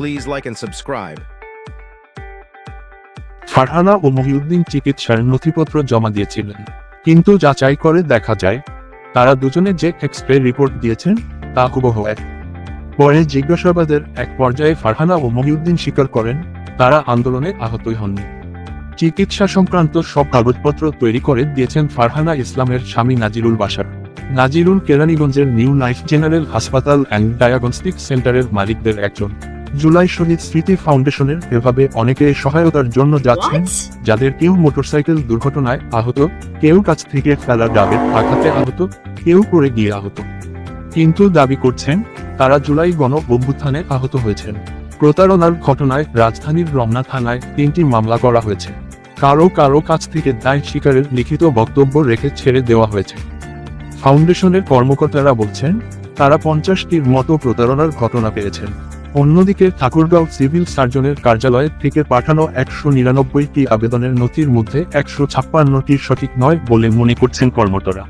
Please like and subscribe. Farhana ও মহিউদ্দিন চিকিৎসার নথিপত্র জমা দিয়েছিলেন, কিন্তু যাচাই করে দেখা যায় তারা দুজনে যে এক্স-রে রিপোর্ট দিয়েছেন তা হুবহু এক। পরে জিজ্ঞাসাবাদের এক পর্যায়ে ফারহানা ও মহিউদ্দিন স্বীকার করেন তারা আন্দোলনে আহতই হননি। চিকিৎসা সংক্রান্ত সব কাগজপত্র তৈরি করে দিয়েছেন ফারহানা ইসলামের স্বামী নাজিরুল বাশার। নাজিরুল কেরানীগঞ্জের নিউ লাইফ জেনারেল হাসপাতাল অ্যান্ড ডায়াগনস্টিক সেন্টারের মালিকদের একজন। জুলাই শহীদ স্মৃতি ফাউন্ডেশনের এভাবে অনেকে সহায়তার জন্য যাচ্ছেন, যাদের কেউ মোটরসাইকেল দুর্ঘটনায় আহত, কেউ কাছ থেকে ফেলা ডাবের আঘাতে আহত, কেউ পড়ে গিয়ে আহত, কিন্তু দাবি করছেন তারা জুলাই গণ অভ্যুত্থানে আহত হয়েছেন। প্রতারণার ঘটনায় রাজধানীর রমনা থানায় 3টি মামলা করা হয়েছে। কারো কারো কাছ থেকে দায় স্বীকারের লিখিত বক্তব্য রেখে ছেড়ে দেওয়া হয়েছে। ফাউন্ডেশনের কর্মকর্তারা বলছেন তারা 50টির মতো প্রতারণার ঘটনা পেয়েছেন। অন্যদিকে ঠাকুরগাঁও সিভিল সার্জনের কার্যালয় থেকে পাঠানো 199টি আবেদনের নথির মধ্যে 156টি সঠিক নয় বলে মনে করছেন কর্মকর্তারা।